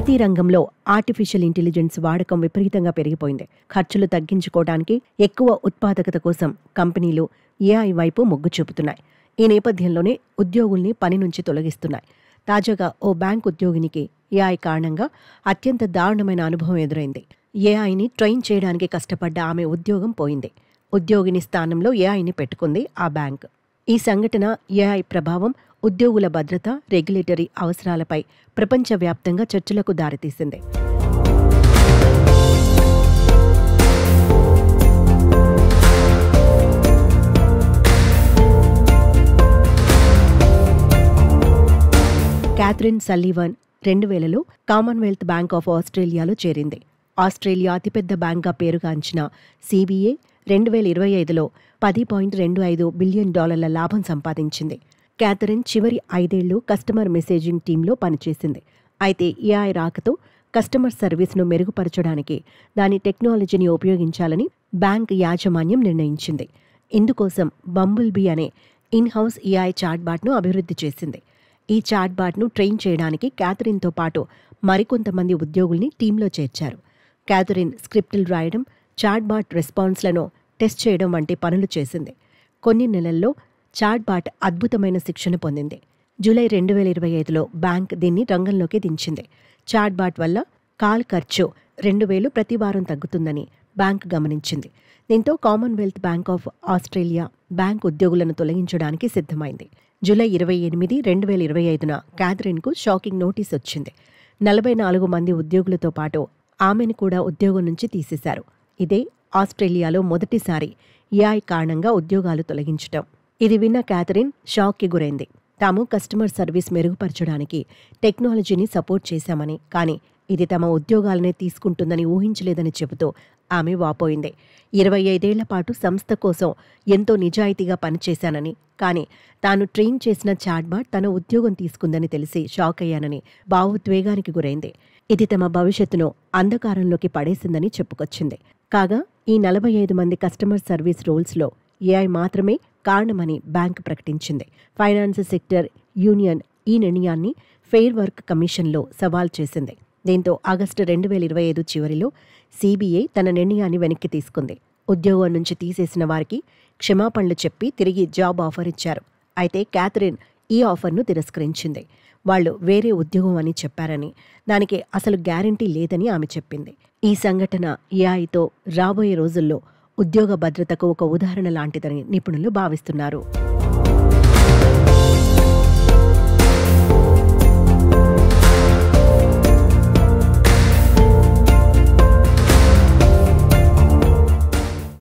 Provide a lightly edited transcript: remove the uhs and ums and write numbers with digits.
ప్రతి రంగంలో artificial intelligence వాడకం విపరీతంగా పెరిగిపోయింది. ఖర్చులు తగ్గించుకోవడానికి, ఎక్కువ ఉత్పాదకత కోసం కంపెనీలు ఏఐ వైపు మొగ్గు చూపుతున్నాయి. ఈ నేపథ్యంలోనే ఉద్యోగుల్ని పని నుంచి తొలగిస్తున్నాయి. తాజాగా ఓ బ్యాంక్ ఉద్యోగినికి ఏఐ కారణంగా అత్యంత దారుణమైన అనుభవం ఎదురైంది. ఏఐని ట్రైన్ చేయడానికి కష్టపడ్డ ఆమె ఉద్యోగం పోయింది. ఉద్యోగిని స్థానంలో ఏఐని పెట్టుకుంది ఆ బ్యాంక్. ఈ సంఘటన ఏఐ ప్రభావం, ఉద్యోగుల భద్రత, రెగ్యులేటరీ అవసరాలపై ప్రపంచవ్యాప్తంగా చర్చలకు దారితీసింది. క్యాథరిన్ సల్లివన్ 2000లో కామన్వెల్త్ బ్యాంక్ ఆఫ్ ఆస్ట్రేలియాలో చేరింది. ఆస్ట్రేలియా అతిపెద్ద బ్యాంక్గా పేరుగాంచిన CBA 2025లో $10.25 బిలియన్ లాభం సంపాదించింది. క్యాథరిన్ చివరి 5 ఏళ్లు కస్టమర్ మెసేజింగ్ టీంలో పనిచేసింది. అయితే ఏఐ రాకతో కస్టమర్ సర్వీస్ను మెరుగుపరచడానికి దాని టెక్నాలజీని ఉపయోగించాలని బ్యాంక్ యాజమాన్యం నిర్ణయించింది. ఇందుకోసం బంబుల్బీ అనే ఇన్-హౌస్ ఏఐ చాట్బాట్ను అభివృద్ధి చేసింది. ఈ చాట్బాట్ను ట్రైన్ చేయడానికి క్యాథరిన్తో పాటు మరికొంతమంది ఉద్యోగుల్ని టీంలో చేర్చారు. క్యాథరిన్ స్క్రిప్టులు రాయడం, చాట్బాట్ రెస్పాన్స్లను టెస్ట్ చేయడం వంటి పనులు చేసింది. కొన్ని నెలల్లో చాట్బాట్ అద్భుతమైన శిక్షణ పొందింది. జూలై 2025లో బ్యాంక్ దీన్ని రంగంలోకి దించింది. చాట్బాట్ వల్ల కాల్ ఖర్చు 2000 ప్రతి వారం తగ్గుతుందని బ్యాంక్ గమనించింది. దీంతో Commonwealth bank of Australia bank ఉద్యోగులను తొలగించడానికి సిద్ధమైంది. జూలై 28, 2025న క్యాథరిన్కు షాకింగ్ నోటీస్ వచ్చింది. 44 మంది ఉద్యోగులతో పాటు ఆమెను కూడా ఉద్యోగం నుంచి తీసేశారు. ఇదే ఆస్ట్రేలియాలో మొదటిసారి ఏఐ కారణంగా ఉద్యోగాలు తొలగించటం. ఇది విన్న క్యాథరిన్ షాక్కి గురైంది. తాము కస్టమర్ సర్వీస్ మెరుగుపరచడానికి టెక్నాలజీని సపోర్ట్ చేశామని, కానీ ఇది తమ ఉద్యోగాలనే తీసుకుంటుందని ఊహించలేదని చెబుతూ ఆమె వాపోయింది. 25 ఏళ్ల పాటు సంస్థ కోసం ఎంతో నిజాయితీగా పనిచేశానని, కానీ తాను ట్రైన్ చేసిన చాట్బాట్ తన ఉద్యోగం తీసుకుందని తెలిసి షాక్ అయ్యానని భావోద్వేగానికి గురైంది. ఇది తమ భవిష్యత్తును అంధకారంలోకి పడేసిందని చెప్పుకొచ్చింది. కాగా ఈ 45 మంది కస్టమర్ సర్వీస్ రోల్స్లో ఏఐ మాత్రమే కారణమని బ్యాంక్ ప్రకటించింది. ఫైనాన్స్ సెక్టర్ యూనియన్ ఈ నిర్ణయాన్ని ఫెయిర్ వర్క్ కమిషన్లో సవాల్ చేసింది. దీంతో ఆగస్టు 2025 చివరిలో CBA తన నిర్ణయాన్ని వెనక్కి తీసుకుంది. ఉద్యోగం నుంచి తీసేసిన వారికి క్షమాపణలు చెప్పి తిరిగి జాబ్ ఆఫర్ ఇచ్చారు. అయితే క్యాథరిన్ ఈ ఆఫర్ను తిరస్కరించింది. వాళ్లు వేరే ఉద్యోగం అని చెప్పారని, దానికి అసలు గ్యారంటీ లేదని ఆమె చెప్పింది. ఈ సంఘటన ఏఐతో రాబోయే రోజుల్లో ఉద్యోగ భద్రతకు ఒక ఉదాహరణ లాంటిదని నిపుణులు భావిస్తున్నారు.